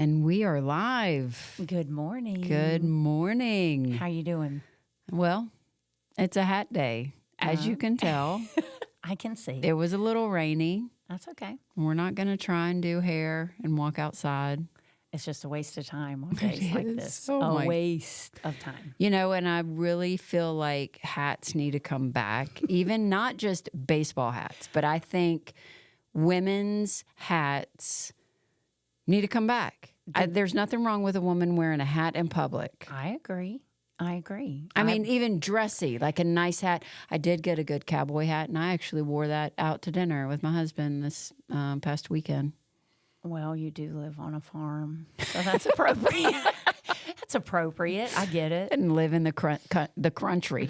And we are live. Good morning. Good morning. How you doing? Well, it's a hat day, as you can tell. I can see. It was a little rainy. That's okay. We're not going to try and do hair and walk outside. It's just a waste of time on days like this. Oh a waste of time. You know, and I really feel like hats need to come back, even not just baseball hats, but I think women's hats need to come back. There's nothing wrong with a woman wearing a hat in public. I agree. I mean, even dressy, like a nice hat. I did get a good cowboy hat, and I actually wore that out to dinner with my husband this past weekend. Well, you do live on a farm, so that's appropriate. That's appropriate. I get it. And live in the country. The country. We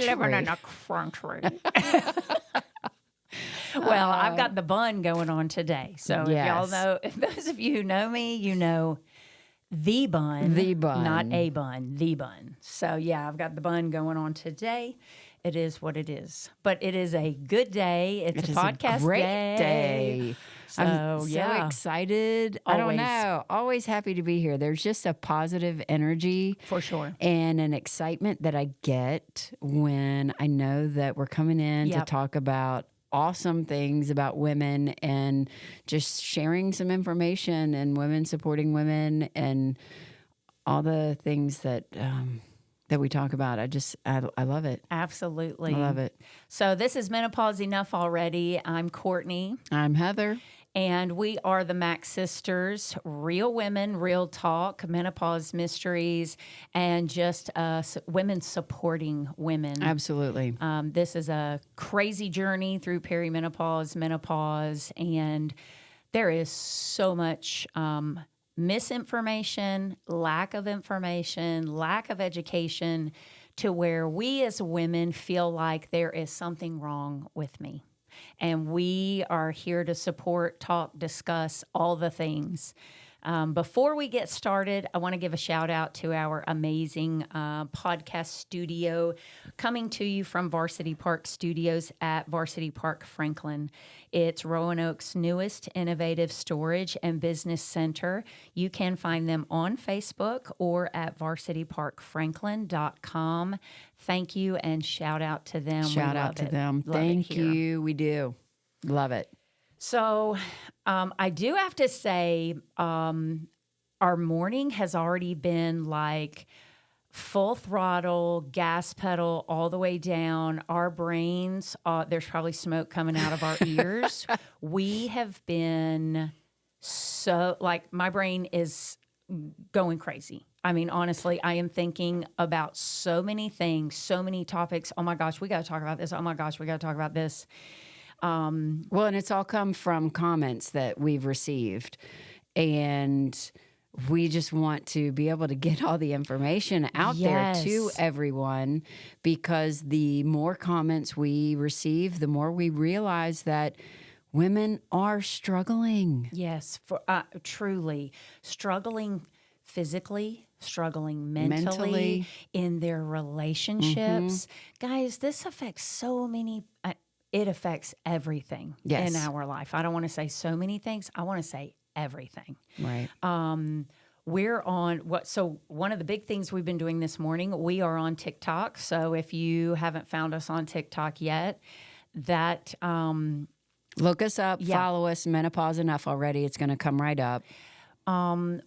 live in a country. Well, I've got the bun going on today. So if y'all know, if those of you who know me, you know the bun. The bun. Not a bun, the bun. So yeah, I've got the bun going on today. It is what it is. But it is a good day. It's a podcast a great day. So, I'm so excited. Always. I don't know. Always happy to be here. There's just a positive energy. For sure. And an excitement that I get when I know that we're coming in to talk about awesome things about women and just sharing some information and women supporting women and all the things that that we talk about. I love it. Absolutely. I love it. So this is Menopause Enough Already. I'm Courtney. I'm Heather. And we are the Mac Sisters, real women, real talk, menopause mysteries, and just women supporting women. Absolutely. This is a crazy journey through perimenopause, menopause, and there is so much misinformation, lack of information, lack of education, to where we as women feel like there is something wrong with me. And we are here to support, talk, discuss all the things. Before we get started, I want to give a shout out to our amazing podcast studio coming to you from Varsity Park Studios at Varsity Park Franklin. It's Roanoke's newest innovative storage and business center. You can find them on Facebook or at varsityparkfranklin.com. Thank you and shout out to them. Shout out to them. Thank you. We do. Love it. So I do have to say our morning has already been like full throttle, gas pedal all the way down. Our brains, there's probably smoke coming out of our ears. We have been so, like, my brain is going crazy. I mean, honestly, I am thinking about so many things, so many topics. Oh my gosh, we got to talk about this. Oh my gosh, we got to talk about this. Well, and it's all come from comments that we've received, and we just want to be able to get all the information out there to everyone, because the more comments we receive, the more we realize that women are struggling. Yes, for truly struggling physically, struggling mentally in their relationships. Guys, this affects so many. It affects everything in our life. I don't want to say so many things. I want to say everything. Right. We're on so one of the big things we've been doing this morning, we are on TikTok. So if you haven't found us on TikTok yet, that look us up, follow us, Menopause Enough Already. It's going to come right up.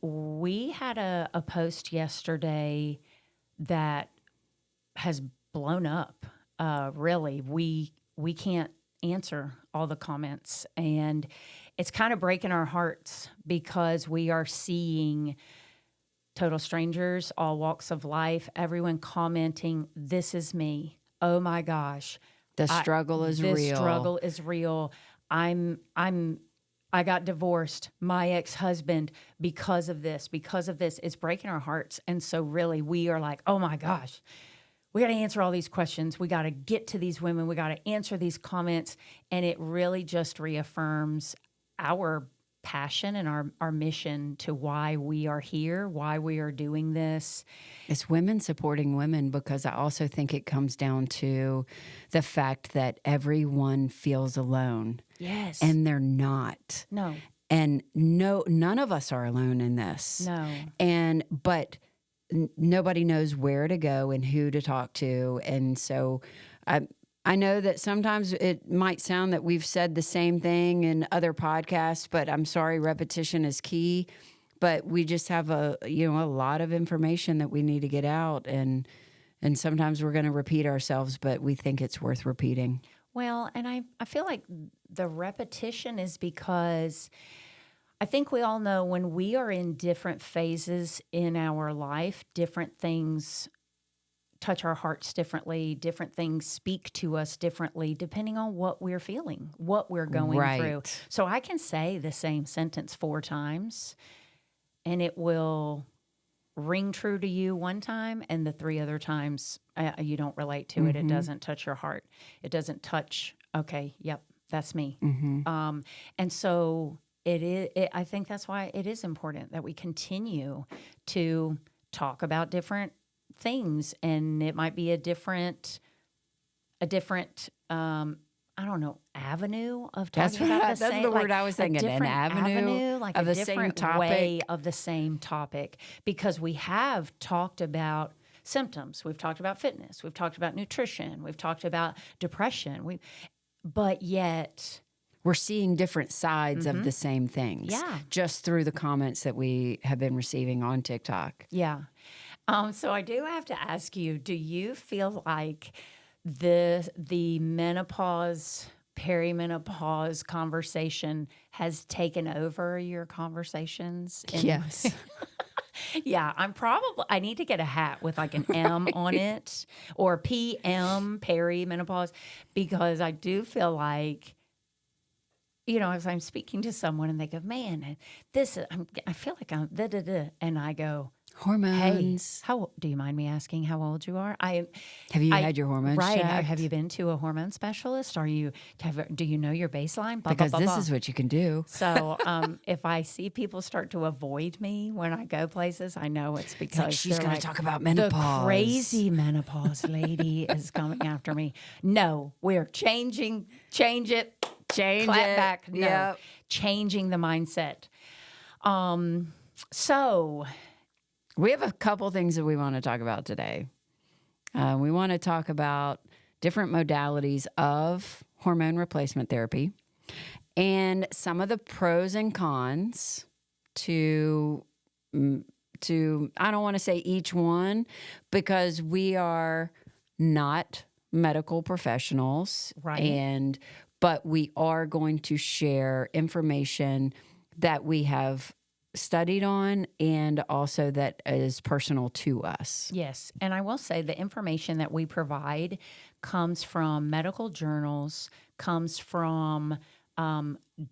We had a post yesterday that has blown up. Really, we can't answer all the comments, and it's kind of breaking our hearts because we are seeing total strangers, all walks of life, everyone commenting, "This is me. Oh my gosh, the struggle is real. This struggle is real. I got divorced, my ex-husband, because of this. It's breaking our hearts. And so really we are like, oh my gosh, we got to answer all these questions. We got to get to these women. We got to answer these comments. And it really just reaffirms our passion and our mission to why we are here, why we are doing this. It's women supporting women, because I also think it comes down to the fact that everyone feels alone. Yes. And they're not. No. And none of us are alone in this. No. But nobody knows where to go and who to talk to. And so I know that sometimes it might sound that we've said the same thing in other podcasts, but I'm sorry, repetition is key. But we just have a lot of information that we need to get out, and sometimes we're going to repeat ourselves, but we think it's worth repeating. Well, and I feel like the repetition is because I think we all know when we are in different phases in our life, different things touch our hearts differently, different things speak to us differently, depending on what we're feeling, what we're going through. So I can say the same sentence 4 times, and it will ring true to you one time, and the 3 other times you don't relate to it. It doesn't touch your heart. It doesn't touch, okay, yep, that's me. And so I think that's why it is important that we continue to talk about different things, and it might be a different I don't know, avenue of talking about the same. That's the word I was thinking. An avenue like of a the same different topic. way of the same topic, because we have talked about symptoms. We've talked about fitness. We've talked about nutrition. We've talked about depression. But yet we're seeing different sides of the same things. Yeah. Just through the comments that we have been receiving on TikTok. Yeah. So I do have to ask you, do you feel like the menopause, perimenopause conversation has taken over your conversations? Yes. Yeah, I need to get a hat with like an M on it, or PM, perimenopause, because I do feel like, as I'm speaking to someone and they go, man, I feel like I'm da-da-da. And I go, hormones. Hey, do you mind me asking how old you are? Have you had your hormones checked? Have you been to a hormone specialist? Do you know your baseline? Because this is what you can do. So if I see people start to avoid me when I go places, I know it's because like she's going to talk about menopause. The crazy menopause lady is coming after me. No, we're changing. Change it. Change Clap it. back. No, Yep. Changing the mindset. So we have a couple things that we want to talk about today. We want to talk about different modalities of hormone replacement therapy and some of the pros and cons to I don't want to say each one, because we are not medical professionals, right? But we are going to share information that we have studied on, and also that is personal to us. Yes. And I will say the information that we provide comes from medical journals, comes from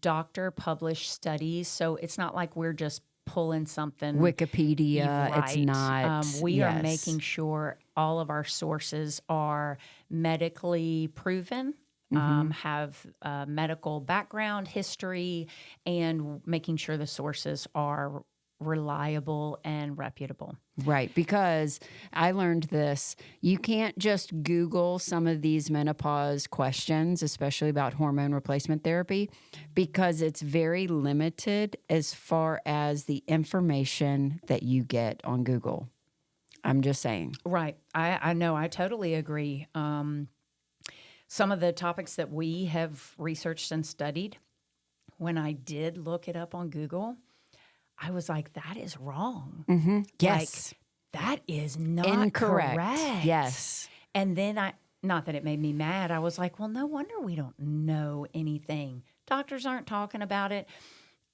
doctor-published studies. So it's not like we're just pulling something. Wikipedia, right. It's not. We are making sure all of our sources are medically proven, have medical background, history, and making sure the sources are reliable and reputable. Right, because I learned this. You can't just Google some of these menopause questions, especially about hormone replacement therapy, because it's very limited as far as the information that you get on Google. I'm just saying. Right. I know. I totally agree. Some of the topics that we have researched and studied, when I did look it up on Google, I was like, that is wrong. Mm-hmm. Yes. Like, that is not incorrect. Correct. Yes. And then not that it made me mad. I was like, well, no wonder we don't know anything. Doctors aren't talking about it.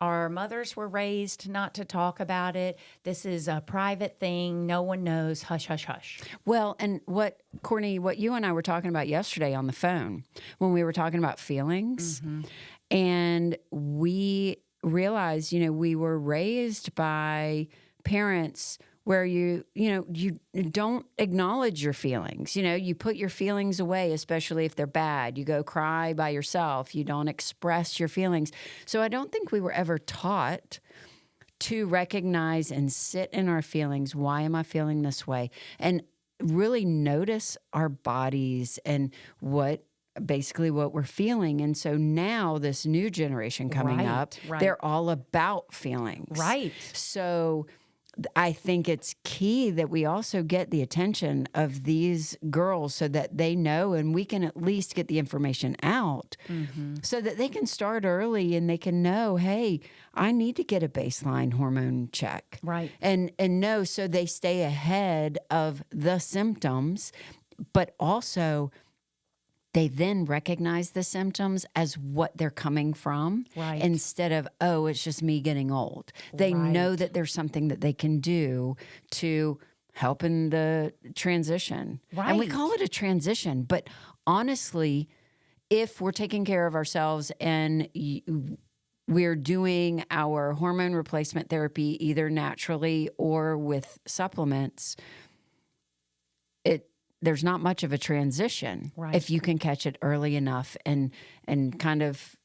Our mothers were raised not to talk about it. This is a private thing. No one knows. Hush, hush, hush. Well, and Courtney, what you and I were talking about yesterday on the phone when we were talking about feelings, and we realized, we were raised by parents where you don't acknowledge your feelings. You put your feelings away, especially if they're bad. You go cry by yourself. You don't express your feelings. So I don't think we were ever taught to recognize and sit in our feelings. Why am I feeling this way? And really notice our bodies and what basically what we're feeling. And so now this new generation coming up, they're all about feelings. Right. So I think it's key that we also get the attention of these girls so that they know, and we can at least get the information out so that they can start early and they can know, hey, I need to get a baseline hormone check. Right. And know, so they stay ahead of the symptoms, but also they then recognize the symptoms as what they're coming from instead of, oh, it's just me getting old. They know that there's something that they can do to help in the transition. Right. And we call it a transition. But honestly, if we're taking care of ourselves and we're doing our hormone replacement therapy either naturally or with supplements, there's not much of a transition if you can catch it early enough and kind of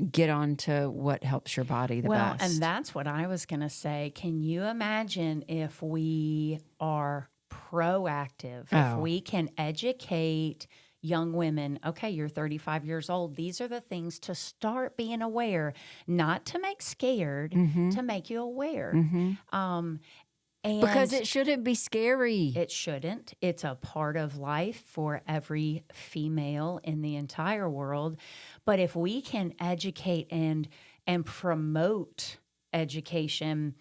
get on to what helps your body the best. Well, and that's what I was going to say. Can you imagine if we are proactive, if we can educate young women, okay, you're 35 years old. These are the things to start being aware, not to make scared, to make you aware. And because it shouldn't be scary. It shouldn't. It's a part of life for every female in the entire world. But if we can educate and promote education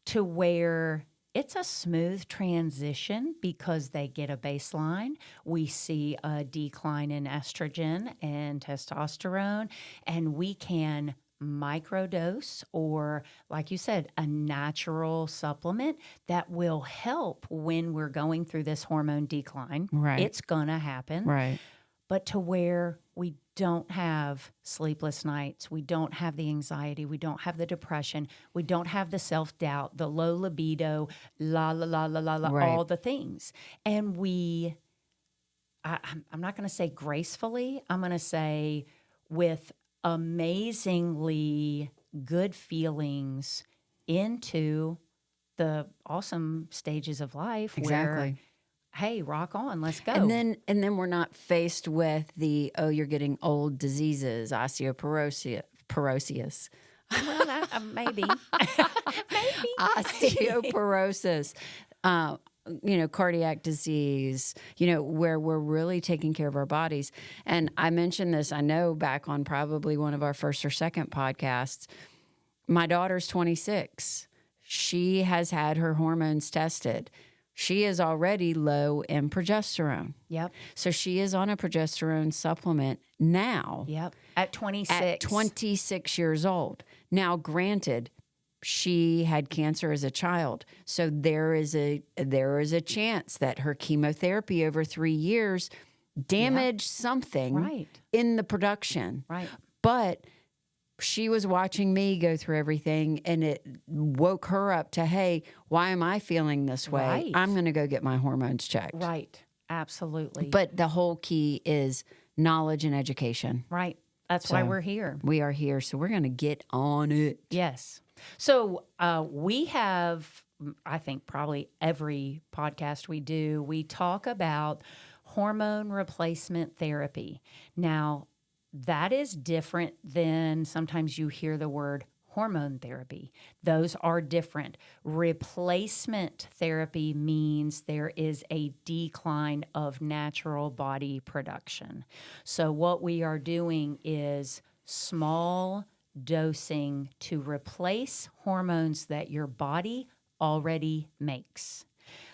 to where it's a smooth transition because they get a baseline, we see a decline in estrogen and testosterone, and we can microdose or, like you said, a natural supplement that will help when we're going through this hormone decline. Right. It's going to happen. Right. But to where we don't have sleepless nights, we don't have the anxiety, we don't have the depression, we don't have the self-doubt, the low libido, all the things. And I'm not going to say gracefully, I'm going to say with amazingly good feelings into the awesome stages of life where, hey, rock on, let's go. And then we're not faced with the, oh, you're getting old diseases, osteoporosis. Well, that, maybe. Maybe. Osteoporosis. Cardiac disease, where we're really taking care of our bodies. And I mentioned this, I know, back on probably one of our first or second podcasts. My daughter's 26. She has had her hormones tested. She is already low in progesterone. Yep. So she is on a progesterone supplement now. Yep. At 26. At 26 years old. Now, granted, she had cancer as a child. So there is a chance that her chemotherapy over 3 years damaged something in the production. Right. But she was watching me go through everything, and it woke her up to, hey, why am I feeling this way? Right. I'm going to go get my hormones checked. Right. Absolutely. But the whole key is knowledge and education. Right. That's why we're here. We are here, so we're going to get on it. Yes. So we have, I think, probably every podcast we do, we talk about hormone replacement therapy. Now, that is different than sometimes you hear the word hormone therapy. Those are different. Replacement therapy means there is a decline of natural body production. So what we are doing is small dosing to replace hormones that your body already makes.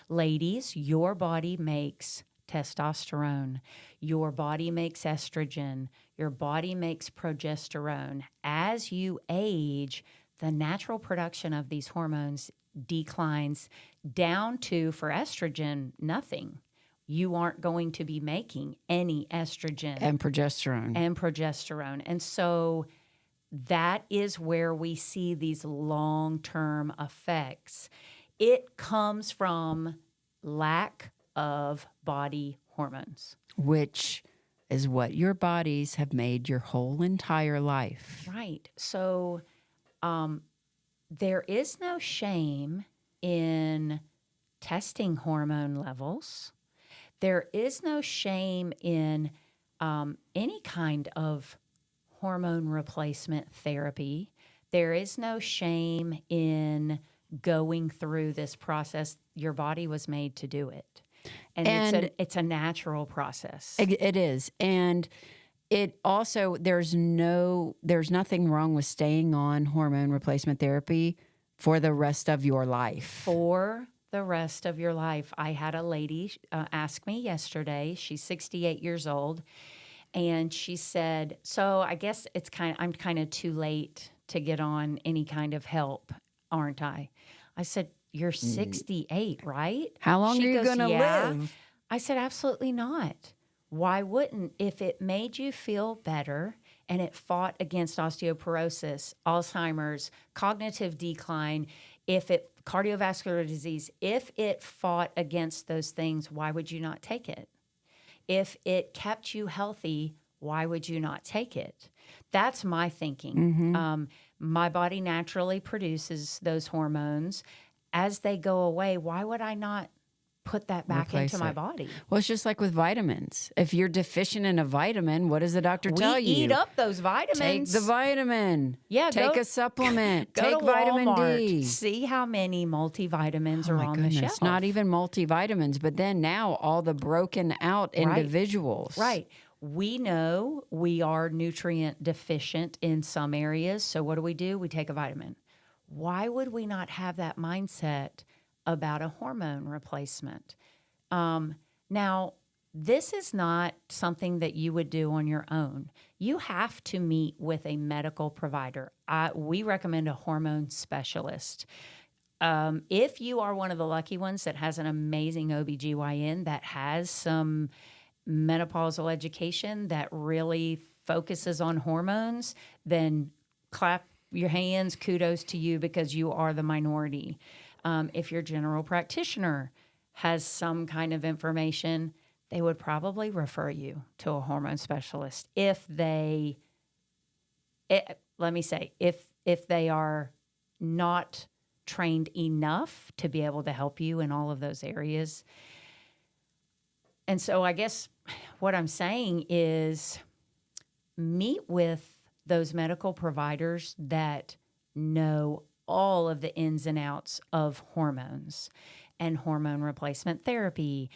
Ladies, your body makes testosterone. Your body makes estrogen. Your body makes progesterone. As you age, the natural production of these hormones declines down to, for estrogen, nothing. You aren't going to be making any estrogen. And progesterone. And so that is where we see these long-term effects. It comes from lack of body hormones, which is what your bodies have made your whole entire life. Right. So there is no shame in testing hormone levels. There is no shame in any kind of hormone replacement therapy. There is no shame in going through this process. Your body was made to do it. And it's a natural process. It is. And it also, there's nothing wrong with staying on hormone replacement therapy for the rest of your life. For the rest of your life. I had a lady ask me yesterday, she's 68 years old, and she said, so I guess I'm kind of too late to get on any kind of help, aren't I? I said, you're 68, right? How long are you going to live? I said, absolutely not. Why wouldn't? If it made you feel better and it fought against osteoporosis, Alzheimer's, cognitive decline, cardiovascular disease, if it fought against those things, why would you not take it? If it kept you healthy, why would you not take it? That's my thinking. Mm-hmm. My body naturally produces those hormones. As they go away, why would I not put that back into my body? Well, it's just like with vitamins. If you're deficient in a vitamin, what does the doctor tell you? Eat up those vitamins. Take the vitamin. Yeah, take a supplement. Take vitamin Walmart. D. See how many multivitamins are on the shelf. Not even multivitamins, but then now all the broken out individuals. Right. We know we are nutrient deficient in some areas. So what do? We take a vitamin. Why would we not have that mindset about a hormone replacement? Now, this is not something that you would do on your own. You have to meet with a medical provider. We recommend a hormone specialist. If you are one of the lucky ones that has an amazing OBGYN that has some menopausal education that really focuses on hormones, then clap your hands, kudos to you, because you are the minority. If your general practitioner has some kind of information, they would probably refer you to a hormone specialist. If they are not trained enough to be able to help you in all of those areas. And so I guess what I'm saying is meet with those medical providers that know all of the ins and outs of hormones and hormone replacement therapy.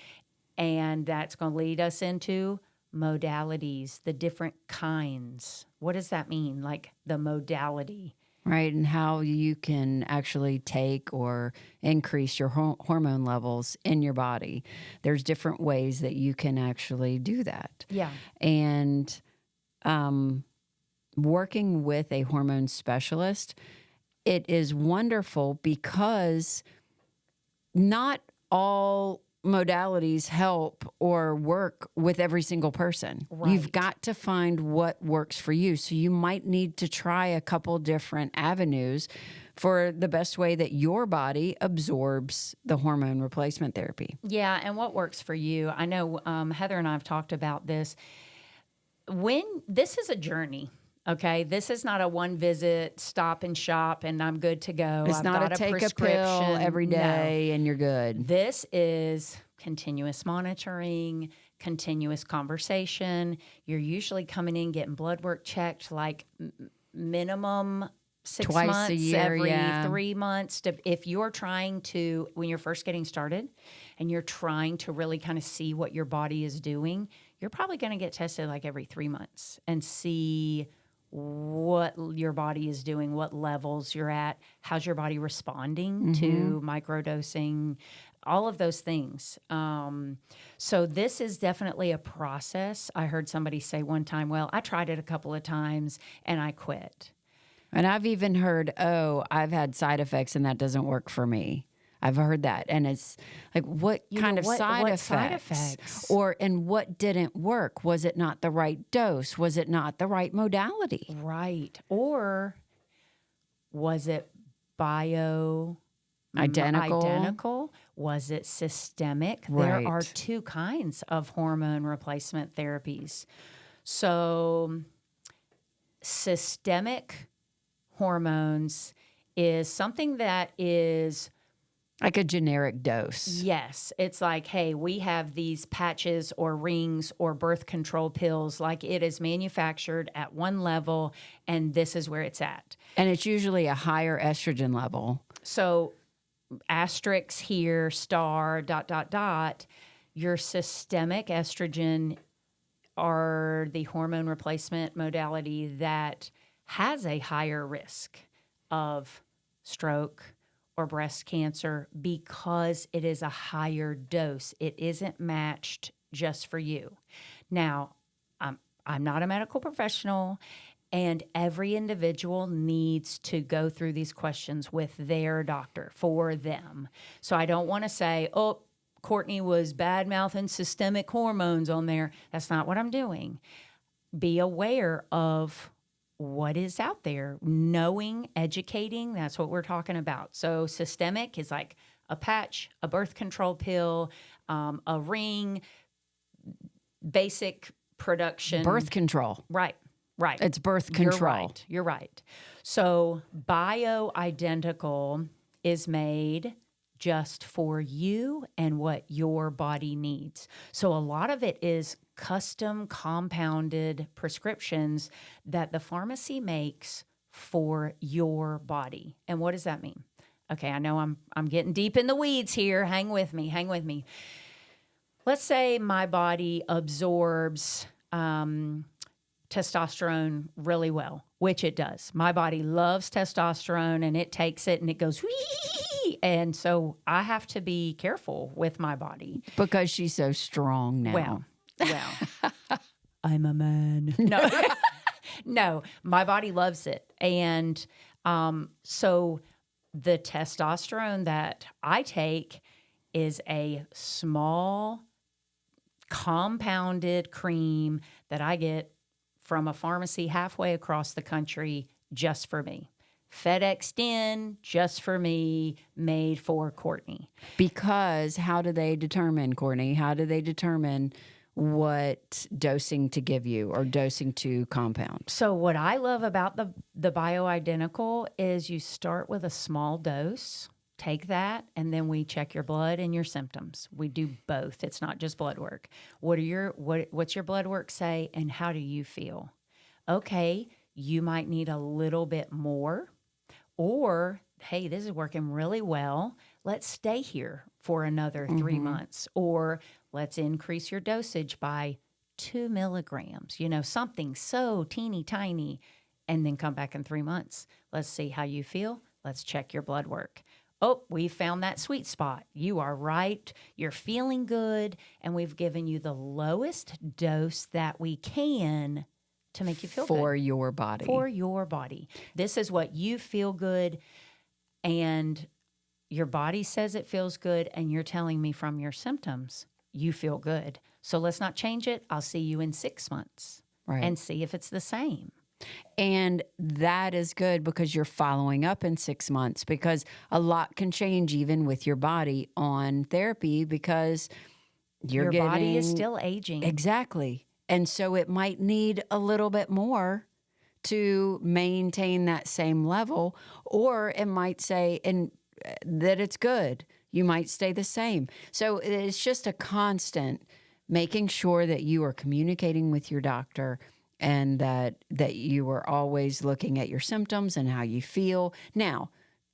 And that's going to lead us into modalities, the different kinds. What does that mean? Like the modality. Right, and how you can actually take or increase your hormone levels in your body. There's different ways that you can actually do that. Yeah. And working with a hormone specialist, it is wonderful because not all modalities help or work with every single person. Right. You've got to find what works for you. So you might need to try a couple different avenues for the best way that your body absorbs the hormone replacement therapy. Yeah, and what works for you. I know Heather and I have talked about this. This is a journey. Okay, this is not a one visit, stop and shop, and I'm good to go. It's not a take a pill every day and you're good. This is continuous monitoring, continuous conversation. You're usually coming in getting blood work checked like minimum 6 Twice months, a year, every 3 months. If you're trying to, when you're first getting started and you're trying to really kind of see what your body is doing, you're probably going to get tested like every 3 months and see what your body is doing, what levels you're at, how's your body responding to microdosing, all of those things. So this is definitely a process. I heard somebody say one time, well, I tried it a couple of times and I quit. And I've even heard, I've had side effects and that doesn't work for me. I've heard that. And it's like, what kind of side effects? And what didn't work? Was it not the right dose? Was it not the right modality? Right. Or was it identical? Was it systemic? Right. There are two kinds of hormone replacement therapies. So systemic hormones is something that is Like a generic dose. Yes. It's like, hey, we have these patches or rings or birth control pills, like it is manufactured at one level and this is where it's at. And it's usually a higher estrogen level. So asterisk here, star, ... Your systemic estrogen are the hormone replacement modality that has a higher risk of stroke or breast cancer because it is a higher dose. It isn't matched just for you. Now, I'm not a medical professional, and every individual needs to go through these questions with their doctor for them. So I don't want to say, oh, Courtney was bad-mouthing systemic hormones on there. That's not what I'm doing. Be aware of what is out there, knowing, educating, that's what we're talking about. So systemic is like a patch, a birth control pill, a ring, basic production. Birth control. Right. It's birth control. You're right. So bioidentical is made just for you and what your body needs. So a lot of it is custom compounded prescriptions that the pharmacy makes for your body. And what does that mean? Okay, I know I'm getting deep in the weeds here. Hang with me. Let's say my body absorbs testosterone really well, which it does. My body loves testosterone and it takes it and it goes whee, and so I have to be careful with my body. Because she's so strong now. Well, I'm a man. No, no, my body loves it. And so the testosterone that I take is a small compounded cream that I get from a pharmacy halfway across the country just for me. FedExed in just for me, made for Courtney. Because how do they determine, Courtney? How do they determine what dosing to give you or dosing to compound? So what I love about the bioidentical is you start with a small dose, take that, and then we check your blood and your symptoms. We do both. It's not just blood work. What's your blood work say, and how do you feel? Okay, you might need a little bit more, or hey, this is working really well. Let's stay here for another 3 months, or let's increase your dosage by 2 milligrams, something so teeny tiny, and then come back in 3 months. Let's see how you feel. Let's check your blood work. Oh, we found that sweet spot. You are right. You're feeling good. And we've given you the lowest dose that we can to make you feel good. For your body. For your body. This is what you feel good. And your body says it feels good. And you're telling me from your symptoms, you feel good. So let's not change it. I'll see you in 6 months. Right. And see if it's the same. And that is good because you're following up in 6 months, because a lot can change even with your body on therapy because your body is still aging. Exactly. And so it might need a little bit more to maintain that same level, or it might say that it's good. You might stay the same. So it's just a constant making sure that you are communicating with your doctor and that you are always looking at your symptoms and how you feel. Now,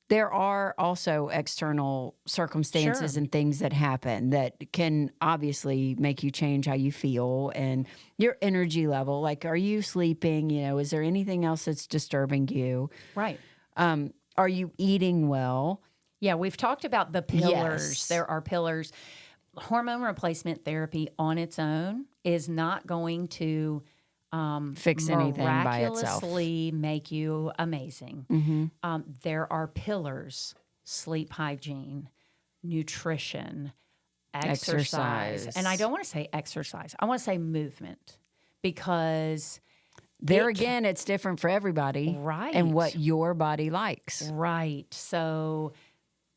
there are also external circumstances and things that happen that can obviously make you change how you feel and your energy level. Like, are you sleeping? Is there anything else that's disturbing you? Right. Are you eating well? Yeah, we've talked about the pillars. Yes. There are pillars. Hormone replacement therapy on its own is not going to fix anything by itself. Miraculously make you amazing. Mm-hmm. There are pillars: sleep hygiene, nutrition, exercise. And I don't want to say exercise. I want to say movement, because again, it's different for everybody. Right. And what your body likes. Right. So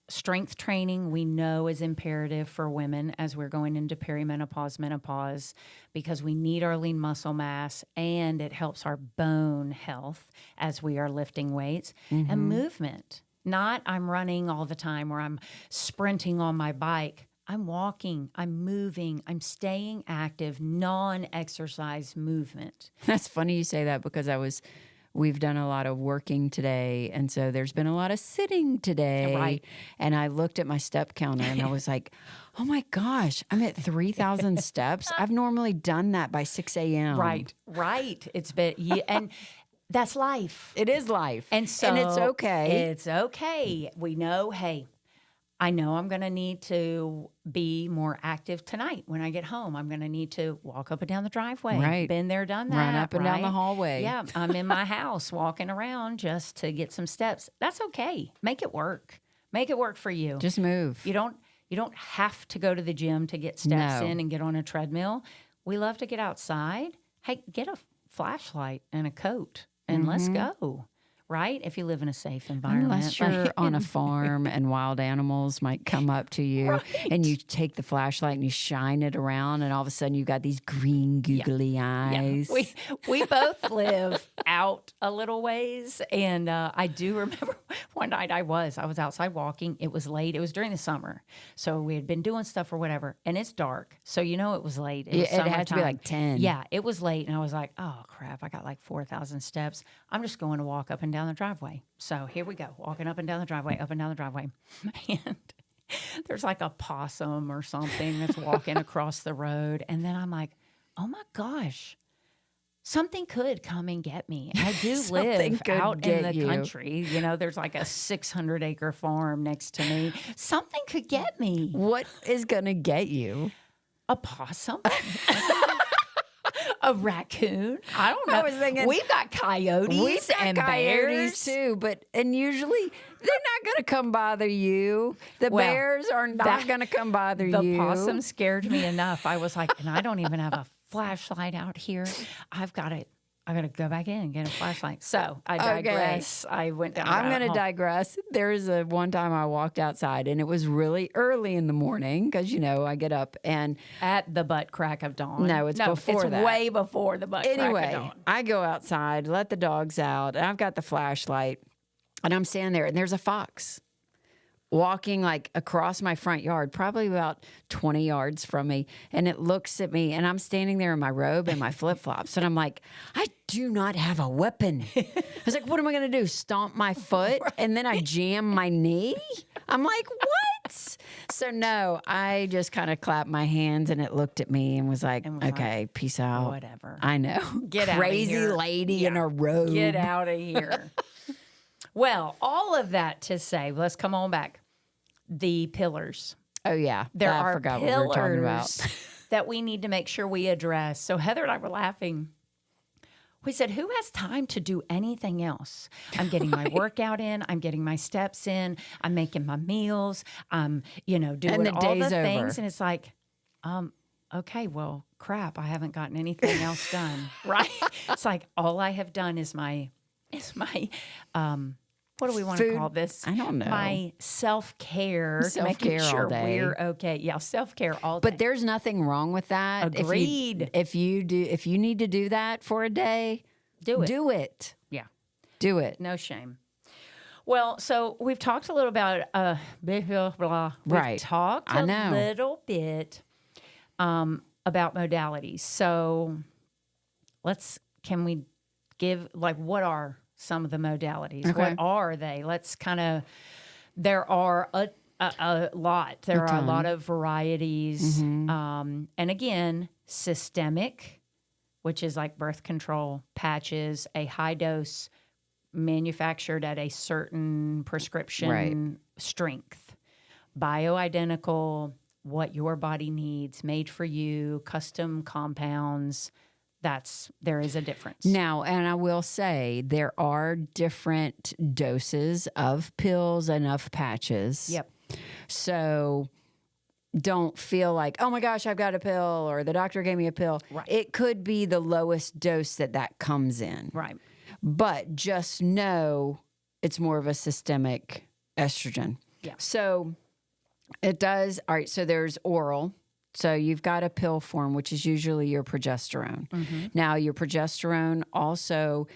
strength training, we know, is imperative for women as we're going into perimenopause, menopause, because we need our lean muscle mass, and it helps our bone health as we are lifting weights. And movement. Not I'm running all the time or I'm sprinting on my bike. I'm walking, I'm moving, I'm staying active, non-exercise movement. That's funny you say that because we've done a lot of working today. And so there's been a lot of sitting today. Right. And I looked at my step counter and I was like, oh my gosh, I'm at 3,000 steps. I've normally done that by 6 a.m. Right. It's been, and that's life. It is life. And so and it's okay. It's okay. We know, hey, I know I'm going to need to be more active tonight when I get home. I'm going to need to walk up and down the driveway. Right. Been there, done that. Run up and down the hallway. Yeah. I'm in my house walking around just to get some steps. That's okay. Make it work. Make it work for you. Just move. You don't have to go to the gym to get steps No. in and get on a treadmill. We love to get outside. Hey, get a flashlight and a coat and let's go. Right? If you live in a safe environment. Unless you're on a farm and wild animals might come up to you and you take the flashlight and you shine it around and all of a sudden you've got these green googly eyes. Yeah. We both live out a little ways. And I do remember one night I was outside walking. It was late. It was during the summer. So we had been doing stuff or whatever. And it's dark. So you know it was late. It had to be like 10. Yeah, it was late. And I was like, oh, crap. I got like 4,000 steps. I'm just going to walk up and down the driveway. So here we go, walking up and down the driveway, up and down the driveway. And there's like a possum or something that's walking across the road. And then I'm like, oh my gosh, something could come and get me. I do live out in the country. You know, there's like a 600-acre farm next to me. Something could get me. What is going to get you? A possum? A raccoon? I don't know. I was thinking, we've got coyotes and bears too, and usually they're not going to come bother you. The bears are not going to come bother you. The possum scared me enough. I was like, and I don't even have a flashlight out here. I got to go back in and get a flashlight. So I digress. Okay. I went down. I'm going to digress. There's one time I walked outside and it was really early in the morning because, you know, I get up and at the butt crack of dawn. No, it's before that. It's way before the butt crack of dawn. I go outside, let the dogs out, and I've got the flashlight and I'm standing there and there's a fox walking like across my front yard, probably about 20 yards from me. And it looks at me and I'm standing there in my robe and my flip-flops. And I'm like, I do not have a weapon. I was like, what am I going to do? Stomp my foot? And then I jam my knee? I'm like, what? So no, I just kind of clapped my hands and it looked at me and was like, okay, peace out. Whatever. I know. Get out of here. Crazy lady in a robe. Get out of here. Well, all of that to say, let's come on back. The pillars. Oh, yeah. There I are forgot pillars what we were talking about. that we need to make sure we address. So Heather and I were laughing. We said, who has time to do anything else? I'm getting my workout in. I'm getting my steps in. I'm making my meals. I'm, doing all the things. And it's like, okay, well, crap. I haven't gotten anything else done. Right? It's like all I have done is my what do we want to call this? I don't know. My self-care. Making sure all day. We're okay. Yeah, self-care all day. But there's nothing wrong with that. Agreed. If you need to do that for a day, do it. Do it. Yeah. Do it. No shame. Well, so we've talked a little about blah, blah. We've talked a little bit about modalities. So can we give, what are some of the modalities? Okay. What are they? Let's there are a lot. There are a lot of varieties. Mm-hmm. And again, systemic, which is like birth control, patches, a high dose manufactured at a certain prescription strength, bioidentical, what your body needs, made for you, custom compounds. There is a difference. Now, and I will say there are different doses of pills and of patches. Yep. So don't feel like, oh my gosh, I've got a pill or the doctor gave me a pill. Right. It could be the lowest dose that comes in. Right. But just know it's more of a systemic estrogen. Yeah. So it does. All right. So there's oral. So you've got a pill form, which is usually your progesterone. Mm-hmm. Now, your progesterone also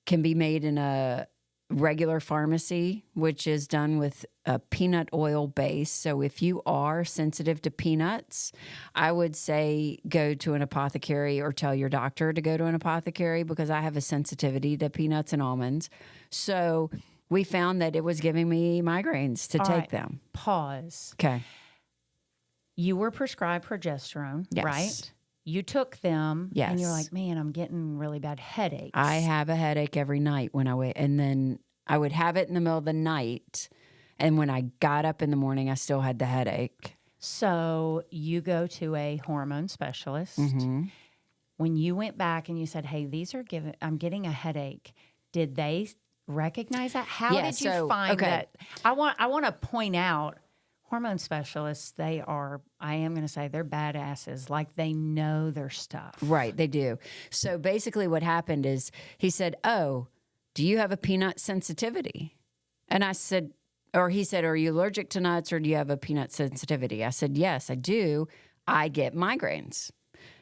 can be made in a regular pharmacy, which is done with a peanut oil base. So if you are sensitive to peanuts, I would say go to an apothecary or tell your doctor to go to an apothecary, because I have a sensitivity to peanuts and almonds. So we found that it was giving me migraines to take them. Pause. Okay. You were prescribed progesterone, Yes. right? You took them, Yes. and you're like, man, I'm getting really bad headaches. I have a headache every night when I wait, and then I would have it in the middle of the night, and when I got up in the morning, I still had the headache. So you go to a hormone specialist. Mm-hmm. When you went back and you said, hey, I'm getting a headache, did they recognize that? How did you find that? I want to point out, hormone specialists, I am going to say, they're badasses. Like, they know their stuff. Right, they do. So basically what happened is he said, oh, do you have a peanut sensitivity? And I said, or he said, are you allergic to nuts, or do you have a peanut sensitivity? I said, yes, I do. I get migraines.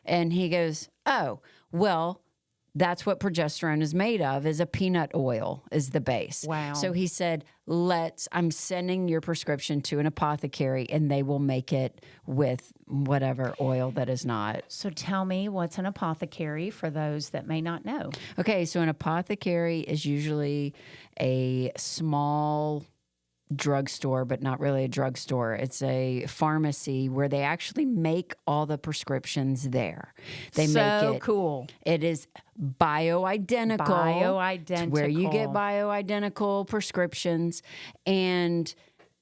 And he goes, oh, well, that's what progesterone is made of, is a peanut oil is the base. Wow. So he said, I'm sending your prescription to an apothecary, and they will make it with whatever oil that is not. So tell me, what's an apothecary for those that may not know? Okay, so an apothecary is usually a small drugstore, but not really a drugstore. It's a pharmacy where they actually make all the prescriptions there. They make it cool. It is bioidentical. Bioidentical. It's where you get bioidentical prescriptions and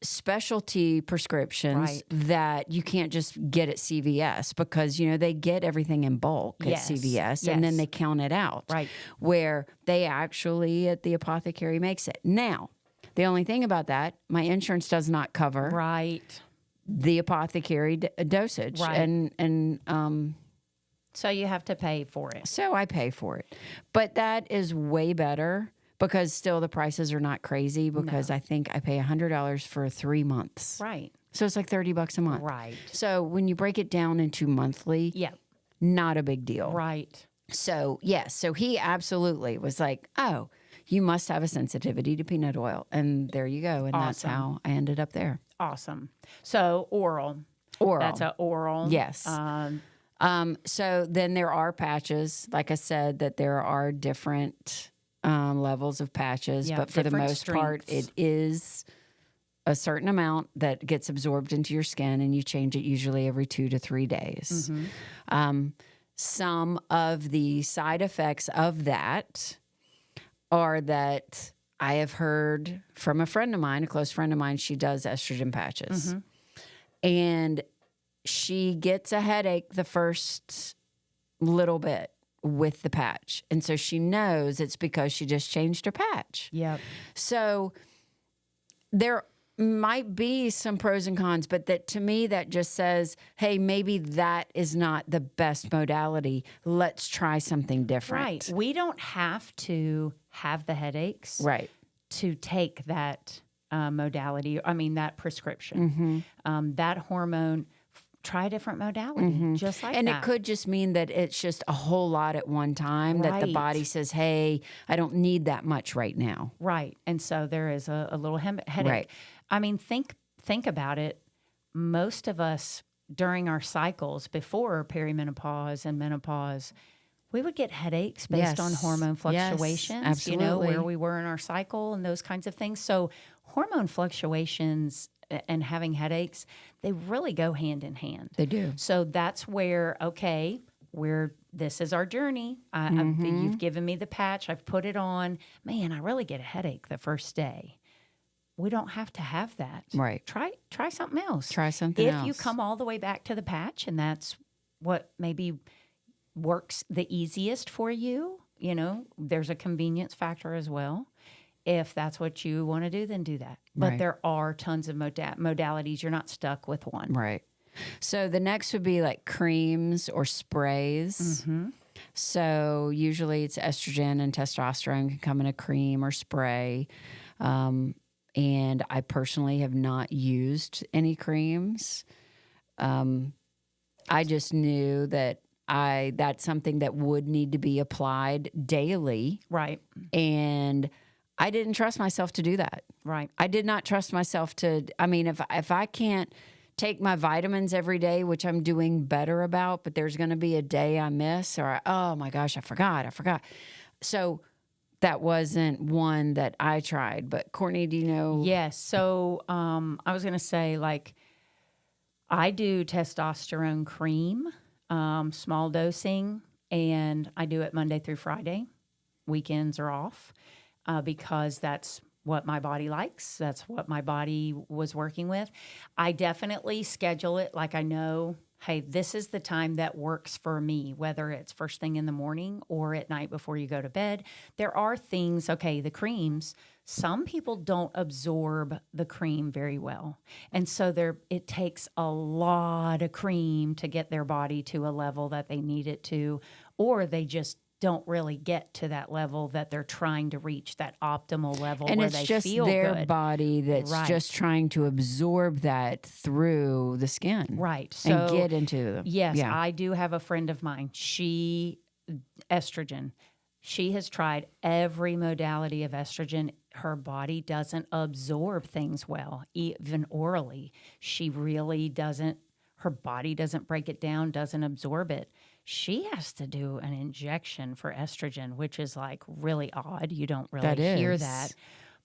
specialty prescriptions that you can't just get at CVS, because they get everything in bulk at CVS and then they count it out. Right. Where they actually at the apothecary makes it. Now, the only thing about that, my insurance does not cover the apothecary dosage. Right. And so you have to pay for it. So I pay for it. But that is way better, because still the prices are not crazy, because I think I pay $100 for 3 months. Right. So it's like $30 a month. Right. So when you break it down into monthly, not a big deal. Right. So, yes. So he absolutely was like, oh, you must have a sensitivity to peanut oil. And there you go. And that's how I ended up there. Awesome. So oral. That's an oral. Yes. So then there are patches. Like I said, that there are different levels of patches. But for the most part, it is a certain amount that gets absorbed into your skin, and you change it usually every 2 to 3 days. Mm-hmm. Some of the side effects of that are that I have heard from a friend of mine, a close friend of mine. She does estrogen patches. Mm-hmm. And she gets a headache the first little bit with the patch. And so she knows it's because she just changed her patch. Yep. So there might be some pros and cons, but that to me, that just says, hey, maybe that is not the best modality. Let's try something different. Right. We don't have to have the headaches to take that modality. I mean, that prescription, that hormone. Try a different modality, just like and that. And it could just mean that it's just a whole lot at one time, that the body says, hey, I don't need that much right now. Right. And so there is a little headache. Right. I mean, think about it. Most of us during our cycles before perimenopause and menopause, we would get headaches based on hormone fluctuations, absolutely. Where we were in our cycle and those kinds of things. So hormone fluctuations and having headaches, they really go hand in hand. They do. So that's where, this is our journey. You've given me the patch. I've put it on. Man, I really get a headache the first day. We don't have to have that. Right. Try something else. Try something else. If you come all the way back to the patch, and that's what maybe works the easiest for you, there's a convenience factor as well. If that's what you want to do, then do that. But there are tons of modalities. You're not stuck with one. Right. So the next would be like creams or sprays. Mm-hmm. So usually it's estrogen and testosterone can come in a cream or spray. And I personally have not used any creams. I just knew that that's something that would need to be applied daily. Right. And I didn't trust myself to do that. Right. I did not trust myself to, I mean, if I can't take my vitamins every day, which I'm doing better about, but there's going to be a day I miss or, oh my gosh, I forgot. So that wasn't one that I tried. But Courtney, do you know? Yes. So I was going to say, like, I do testosterone cream, small dosing, and I do it Monday through Friday. Weekends are off because that's what my body likes. That's what my body was working with. I definitely schedule it like I know, hey, this is the time that works for me, whether it's first thing in the morning or at night before you go to bed. There are things, okay, the creams, some people don't absorb the cream very well. And so it takes a lot of cream to get their body to a level that they need it to, or they just don't really get to that level that they're trying to reach, that optimal level and where it's they just feel their good. body that's Right. just trying to absorb that through the skin. Right. And get into them. Yes, Yeah. I do have a friend of mine. Estrogen. She has tried every modality of estrogen. Her body doesn't absorb things well, even orally. She really doesn't, her body doesn't break it down, doesn't absorb it. She has to do an injection for estrogen, which is like really odd. You don't really hear that.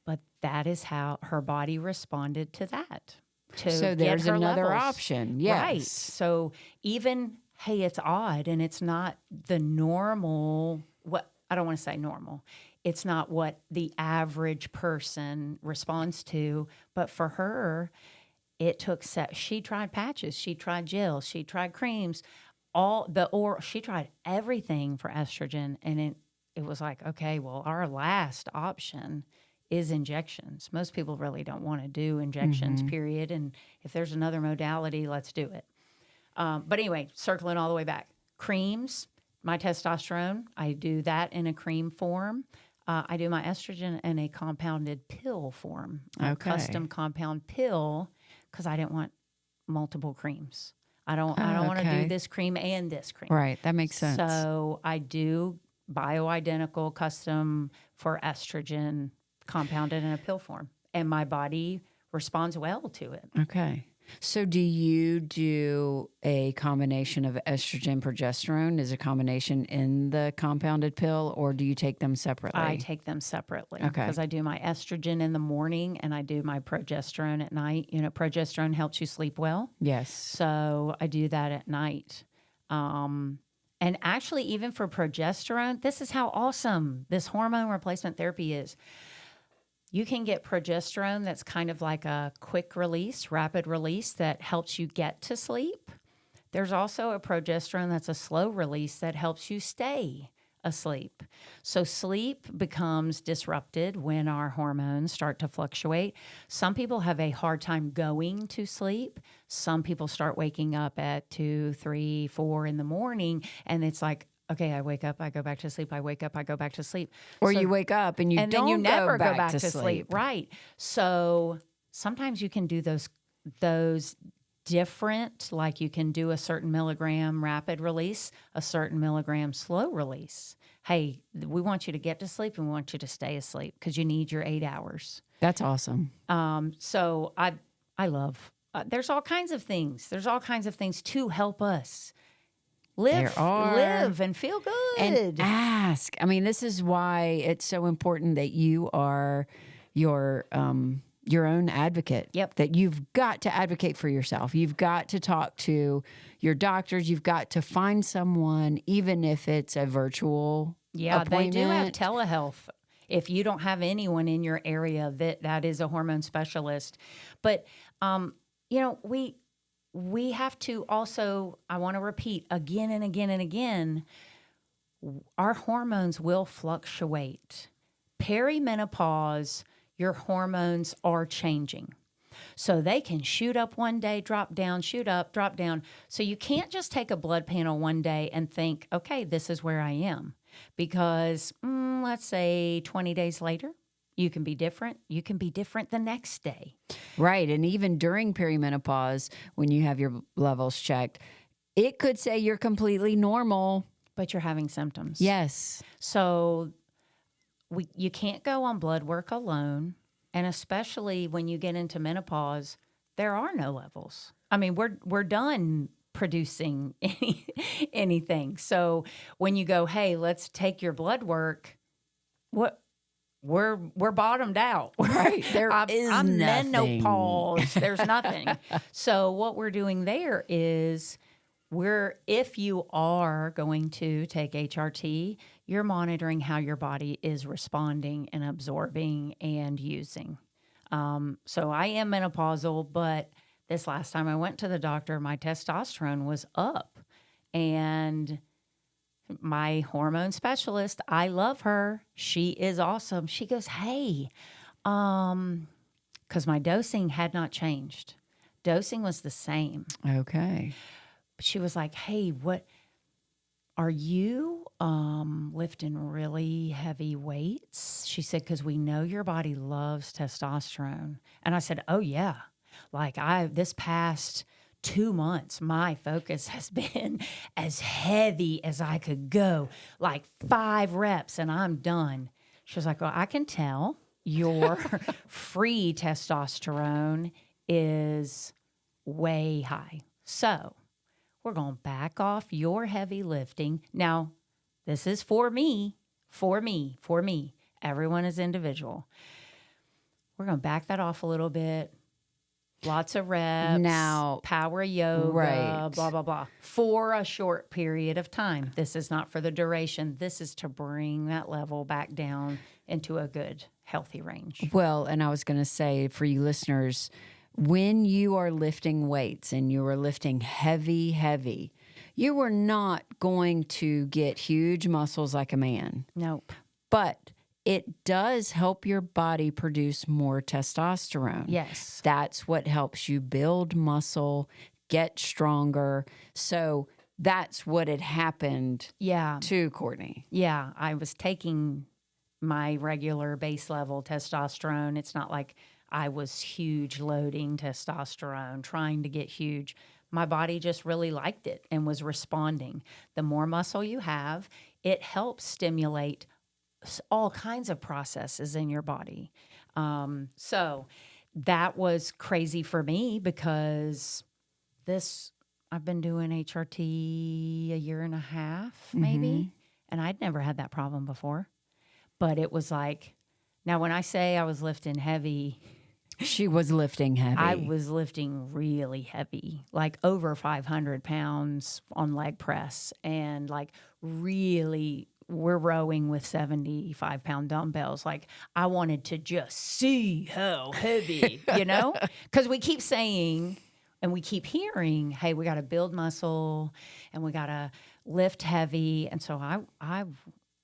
But that is how her body responded to that. So there's another option. Yes. Right. So even, hey, it's odd and it's not the normal, I don't want to say normal. It's not what the average person responds to. But for her, it took, she tried patches, she tried gels, she tried creams, she tried everything for estrogen. And it was like, okay, well, our last option is injections. Most people really don't want to do injections, period. And if there's another modality, let's do it. But anyway, circling all the way back. Creams, my testosterone, I do that in a cream form. I do my estrogen in a compounded pill form, a custom compound pill, because I didn't want multiple creams. I don't want to do this cream and this cream. Right, that makes sense. So I do bioidentical custom for estrogen compounded in a pill form, and my body responds well to it. Okay. So do you do a combination of estrogen, progesterone? Is a combination in the compounded pill, or do you take them separately? I take them separately Okay. because I do my estrogen in the morning and I do my progesterone at night. You know, progesterone helps you sleep well. Yes. So I do that at night. And actually, even for progesterone, this is how awesome this hormone replacement therapy is. You can get progesterone that's kind of like a quick release, rapid release that helps you get to sleep. There's also a progesterone that's a slow release that helps you stay asleep. So sleep becomes disrupted when our hormones start to fluctuate. Some people have a hard time going to sleep. Some people start waking up at 2, 3, 4 in the morning, and it's like, okay, I wake up, I go back to sleep. I wake up, I go back to sleep. Or you wake up and then don't you never go back to sleep. Right. So sometimes you can do those different, like you can do a certain milligram rapid release, a certain milligram slow release. Hey, we want you to get to sleep and we want you to stay asleep because you need your 8 hours. That's awesome. So I love, there's all kinds of things. There's all kinds of things to help us live and feel good. And ask. I mean, this is why it's so important that you are your own advocate. Yep. That you've got to advocate for yourself. You've got to talk to your doctors. You've got to find someone, even if it's a virtual appointment. They do have telehealth. If you don't have anyone in your area that is a hormone specialist. But, we have to also, I want to repeat again and again and again, our hormones will fluctuate. Perimenopause, your hormones are changing. So they can shoot up one day, drop down, shoot up, drop down. So you can't just take a blood panel one day and think, okay, this is where I am. Because let's say 20 days later, you can be different. You can be different the next day. Right. And even during perimenopause, when you have your levels checked, it could say you're completely normal. But you're having symptoms. Yes. So you can't go on blood work alone. And especially when you get into menopause, there are no levels. I mean, we're done producing anything. So when you go, hey, let's take your blood work, we're bottomed out. Right. I'm nothing. menopause. There's nothing. So what we're doing there is if you are going to take HRT, you're monitoring how your body is responding and absorbing and using. So I am menopausal, but this last time I went to the doctor, my testosterone was up. And my hormone specialist, I love her. She is awesome. She goes, hey, because my dosing had not changed. Dosing was the same. Okay. She was like, hey, what are you lifting really heavy weights? She said, because we know your body loves testosterone. And I said, oh, yeah. Like this past 2 months, my focus has been as heavy as I could go, like 5 reps and I'm done. She was like, well, I can tell your free testosterone is way high. So we're going to back off your heavy lifting. Now, this is for me. Everyone is individual. We're going to back that off a little bit. Lots of reps. Now, power yoga, right. blah, blah, blah. For a short period of time. This is not for the duration. This is to bring that level back down into a good, healthy range. Well, and I was going to say for you listeners, when you are lifting weights and you are lifting heavy, you are not going to get huge muscles like a man. Nope. But it does help your body produce more testosterone. Yes. That's what helps you build muscle, get stronger. So that's what had happened to Courtney. Yeah. I was taking my regular base level testosterone. It's not like I was huge loading testosterone, trying to get huge. My body just really liked it and was responding. The more muscle you have, it helps stimulate all kinds of processes in your body. So that was crazy for me because I've been doing HRT a year and a half, maybe, and I'd never had that problem before. But it was like, now when I say I was lifting heavy, she was lifting heavy. I was lifting really heavy, like over 500 pounds on leg press, and like really, we're rowing with 75-pound dumbbells. Like I wanted to just see how heavy, because we keep saying and we keep hearing, hey, we got to build muscle and we got to lift heavy. And so I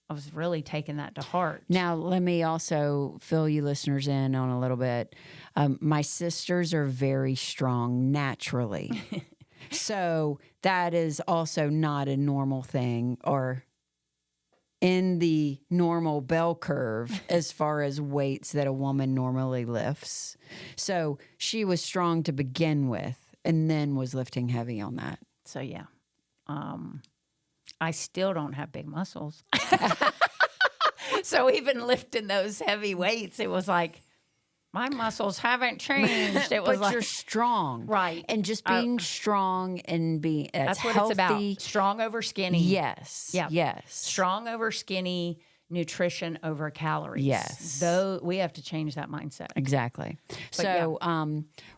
was really taking that to heart. Now, let me also fill you listeners in on a little bit. My sisters are very strong naturally. So that is also not a normal thing or in the normal bell curve as far as weights that a woman normally lifts. So she was strong to begin with and then was lifting heavy on that. So, yeah. I still don't have big muscles. So even lifting those heavy weights, it was like, my muscles haven't changed. It was but you're strong. Right. And just being strong and being that's what healthy. It's about. Strong over skinny. Yes. Yeah. Yes. Strong over skinny, nutrition over calories. Yes. Though we have to change that mindset. Exactly. So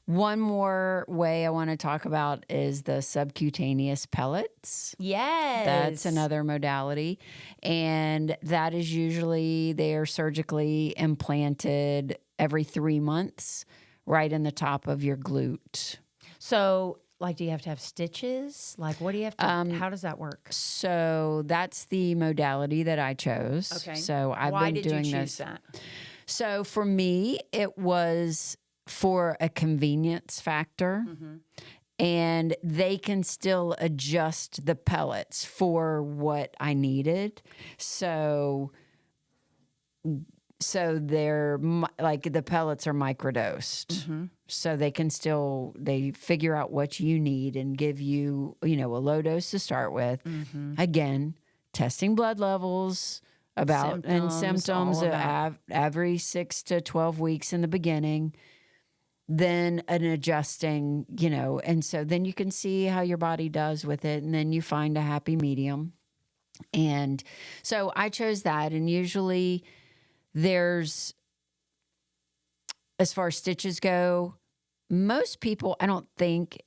one more way I want to talk about is the subcutaneous pellets. Yes. That's another modality. And that is usually they are surgically implanted every 3 months right in the top of your glute. So, like, do you have to have stitches? Like, what do you have to, how does that work? So that's the modality that I chose. Okay. So I've Why been did doing you this. choose that? So for me, it was for a convenience factor. And they can still adjust the pellets for what I needed. So they're like the pellets are microdosed. So they can still, they figure out what you need and give you, a low dose to start with. Again, testing blood levels, about symptoms all of that. every 6 to 12 weeks in the beginning, then an adjusting, and so then you can see how your body does with it, and then you find a happy medium. And so I chose that, and usually there's, as far as stitches go, most people, I don't think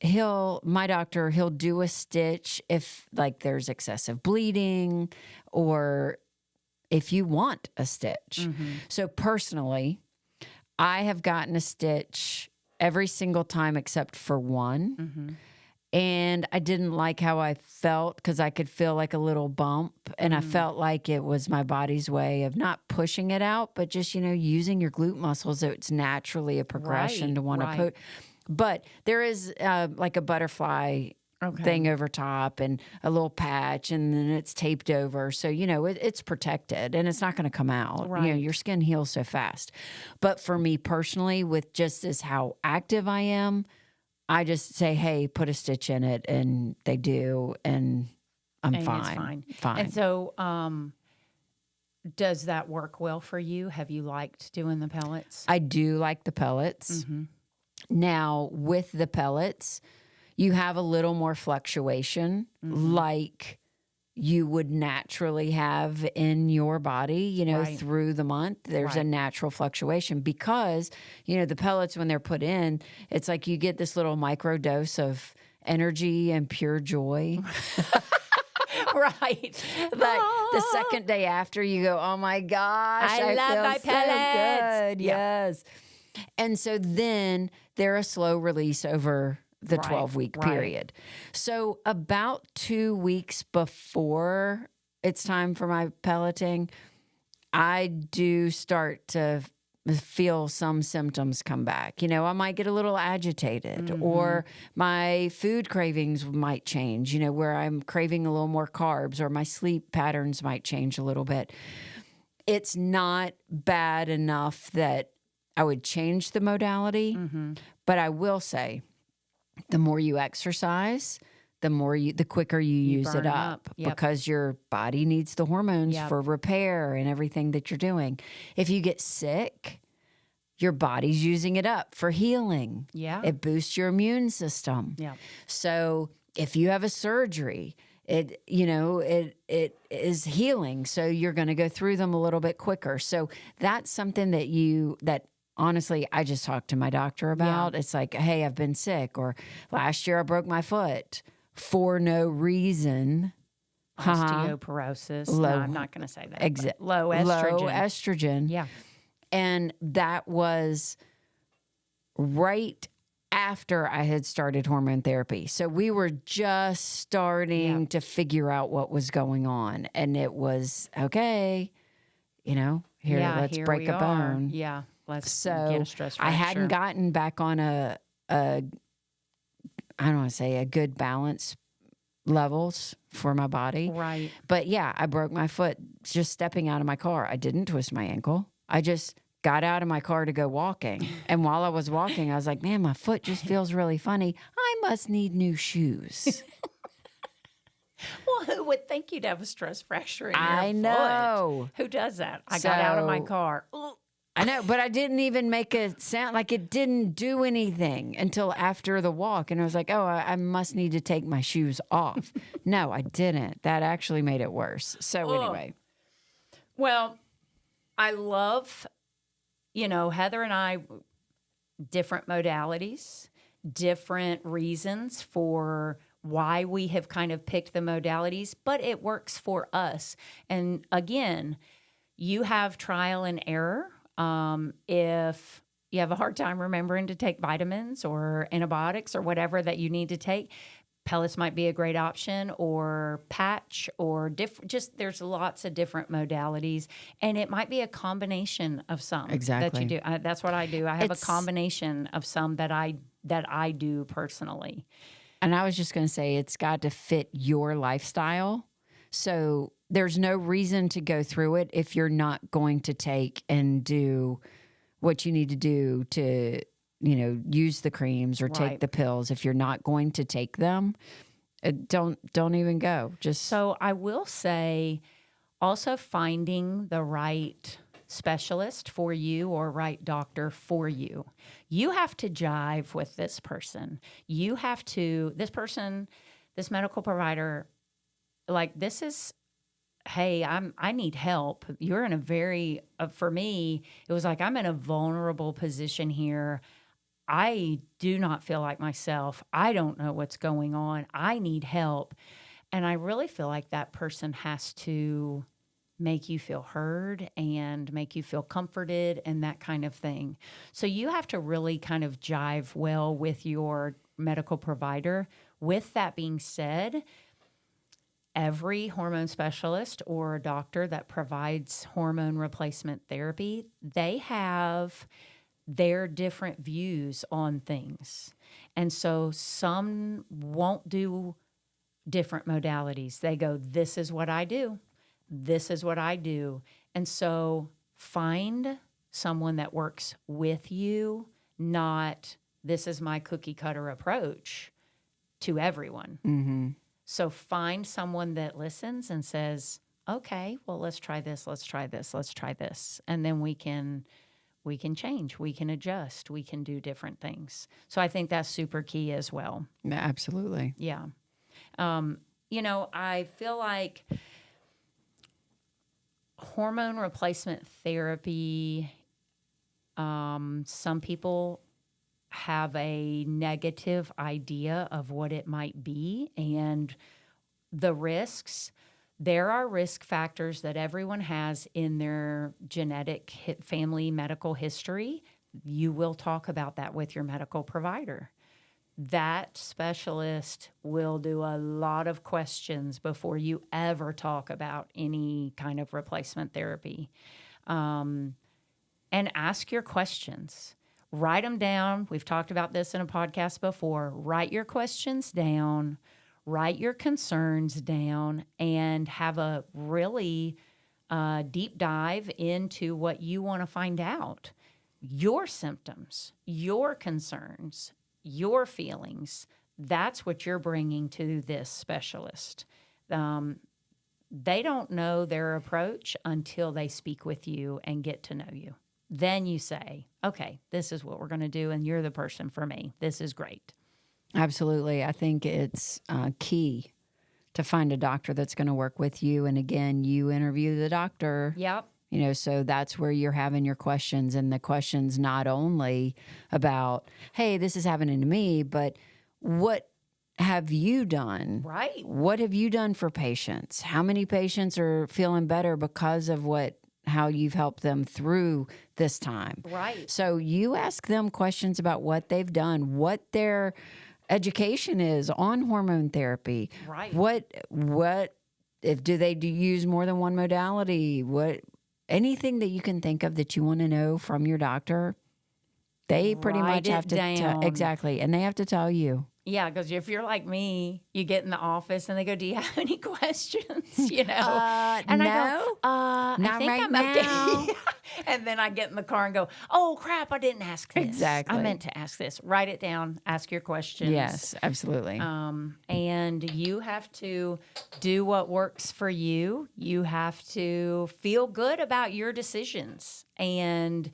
my doctor, he'll do a stitch if like there's excessive bleeding or if you want a stitch. So personally, I have gotten a stitch every single time except for one. And I didn't like how I felt because I could feel like a little bump. And I felt like it was my body's way of not pushing it out, but just, using your glute muscles. So it's naturally a progression to want to put. But there is like a butterfly thing over top and a little patch, and then it's taped over. So, it's protected and it's not going to come out. Your skin heals so fast. But for me personally, with just as how active I am, I just say, hey, put a stitch in it, and they do, and I'm fine. It's fine. And so does that work well for you? Have you liked doing the pellets? I do like the pellets. Now, with the pellets, you have a little more fluctuation like you would naturally have in your body, through the month. There's a natural fluctuation because, the pellets, when they're put in, it's like you get this little micro dose of energy and pure joy. Right. Like the second day after, you go, oh my gosh, I love feel my so pellets. good. Yes. And so then they're a slow release over the 12-week period. So about 2 weeks before it's time for my pelleting, I do start to feel some symptoms come back. I might get a little agitated or my food cravings might change, where I'm craving a little more carbs, or my sleep patterns might change a little bit. It's not bad enough that I would change the modality, but I will say, the more you exercise, the quicker you use it up. Because your body needs the hormones for repair and everything that you're doing. If you get sick, your body's using it up for healing. It boosts your immune system. So if you have a surgery, it is healing. So you're going to go through them a little bit quicker. So that's something that honestly, I just talked to my doctor about. It's like, hey, I've been sick, or last year I broke my foot for no reason. Osteoporosis. No, I'm not going to say that. Low estrogen. Low estrogen. Yeah. And that was right after I had started hormone therapy. So we were just starting to figure out what was going on. And it was, okay, let's break a bone. Yeah. Let's get a stress fracture. I hadn't gotten back on I don't want to say a good balance levels for my body. Right. But yeah, I broke my foot just stepping out of my car. I didn't twist my ankle. I just got out of my car to go walking. And while I was walking, I was like, man, my foot just feels really funny. I must need new shoes. Well, who would think you'd have a stress fracture in your foot? I know. Who does that? I got out of my car. I know, but I didn't even make a sound. Like, it didn't do anything until after the walk. And I was like, oh, I must need to take my shoes off. No, I didn't. That actually made it worse. So anyway. Well, I love, Heather and I, different modalities, different reasons for why we have kind of picked the modalities, but it works for us. And again, you have trial and error. If you have a hard time remembering to take vitamins or antibiotics or whatever that you need to take, pellets might be a great option, or patch, or there's lots of different modalities, and it might be a combination of some that you do. That's what I do. I have a combination of some that I do personally. And I was just going to say, it's got to fit your lifestyle. So there's no reason to go through it if you're not going to take and do what you need to do to, use the creams or take the pills. If you're not going to take them, don't even go. So I will say, Also finding the right specialist for you or right doctor for you. You have to jive with this person. You have to, this medical provider, like this is, hey, I need help. You're in a very, for me, it was like I'm in a vulnerable position here. I do not feel like myself. I don't know what's going on. I need help. And I really feel like that person has to make you feel heard and make you feel comforted and that kind of thing. So you have to really kind of jive well with your medical provider. With that being said, every hormone specialist or doctor that provides hormone replacement therapy, they have their different views on things. And so some won't do different modalities. They go, this is what I do. This is what I do. And so find someone that works with you, not this is my cookie cutter approach to everyone. Mm-hmm. So find someone that listens and says, okay, well, let's try this, let's try this, let's try this. And then we can change, we can adjust, we can do different things. So I think that's super key as well. Yeah, absolutely. Yeah. I feel like hormone replacement therapy, some people have a negative idea of what it might be and the risks. There are risk factors that everyone has in their genetic family medical history. You will talk about that with your medical provider. That specialist will do a lot of questions before you ever talk about any kind of replacement therapy. And ask your questions. Write them down. We've talked about this in a podcast before. Write your questions down. Write your concerns down and have a really deep dive into what you want to find out. Your symptoms, your concerns, your feelings, that's what you're bringing to this specialist. They don't know their approach until they speak with you and get to know you. Then you say, okay, this is what we're going to do, and you're the person for me. This is great. Absolutely. I think it's key to find a doctor that's going to work with you. And again, you interview the doctor. Yep. So that's where you're having your questions, and the questions not only about, hey, this is happening to me, but what have you done? Right. What have you done for patients? How many patients are feeling better because of how you've helped them through this time? Right. So you ask them questions about what they've done, what their education is on hormone therapy. Right. What if do they use more than one modality? Anything that you can think of that you want to know from your doctor, they pretty much have to exactly, and they have to tell you. Yeah, because if you're like me, you get in the office and they go, "Do you have any questions?" And no, I go, "I think right I'm now." okay." And then I get in the car and go, "Oh crap, I didn't ask this. Exactly. I meant to ask this." Write it down. Ask your questions. Yes, absolutely. And you have to do what works for you. You have to feel good about your decisions. And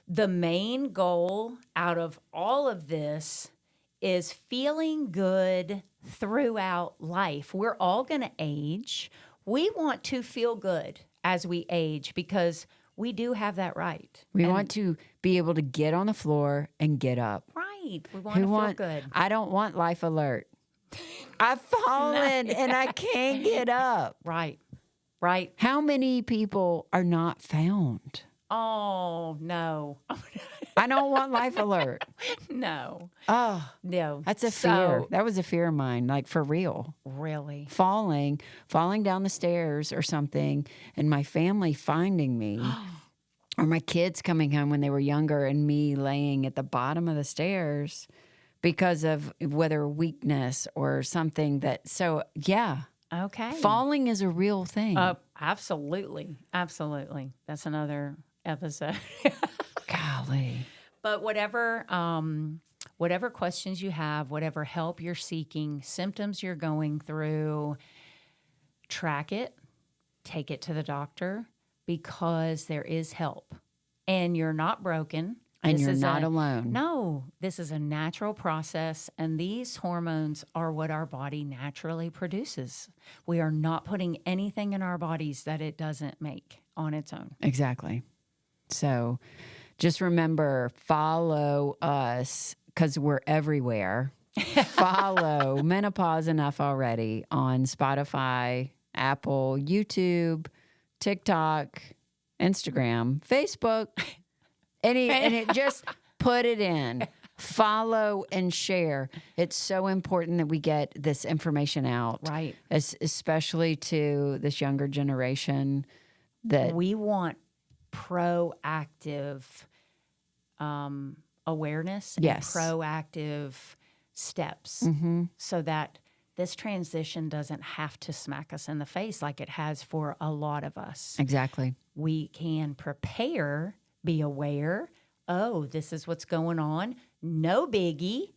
the main goal out of all of this is feeling good throughout life. We're all going to age. We want to feel good as we age because we do have that right. We want to be able to get on the floor and get up. Right. We want to feel good. I don't want life alert. I've fallen and I can't get up. Right. Right. How many people are not found? Oh, no. I don't want life alert. No. Oh, no. That's a fear. That was a fear of mine, like for real. Really? Falling down the stairs or something, and my family finding me, or my kids coming home when they were younger and me laying at the bottom of the stairs because of whether weakness or something yeah. Okay. Falling is a real thing. Absolutely. Absolutely. That's another episode. Golly. But whatever questions you have, whatever help you're seeking, symptoms you're going through, track it. take it to the doctor because there is help. And you're not broken. And you're not alone. No, this is a natural process, and these hormones are what our body naturally produces. We are not putting anything in our bodies that it doesn't make on its own. Exactly. So just remember, follow us because we're everywhere. Follow Menopause Enough Already on Spotify, Apple, YouTube, TikTok, Instagram, Facebook. And it just put it in. Follow and share. It's so important that we get this information out. Right. Especially to this younger generation. That we want proactive awareness and proactive steps so that this transition doesn't have to smack us in the face like it has for a lot of us. Exactly. We can prepare, be aware, oh, this is what's going on, no biggie,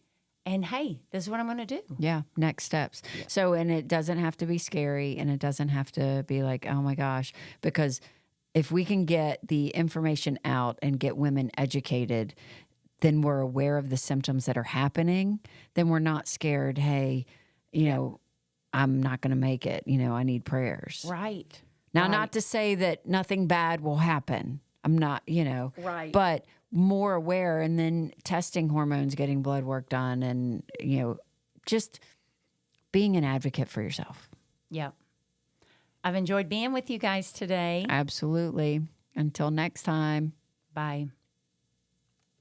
and hey, this is what I'm going to do. Yeah, next steps. Yeah. So, and it doesn't have to be scary, and it doesn't have to be like, oh my gosh, because if we can get the information out and get women educated, then we're aware of the symptoms that are happening, then we're not scared, hey, you know, I'm not going to make it, you know, I need prayers. Right. Now, not to say that nothing bad will happen. I'm not, you know, but more aware, and then testing hormones, getting blood work done, and, you know, just being an advocate for yourself. Yep. I've enjoyed being with you guys today. Absolutely. Until next time. Bye.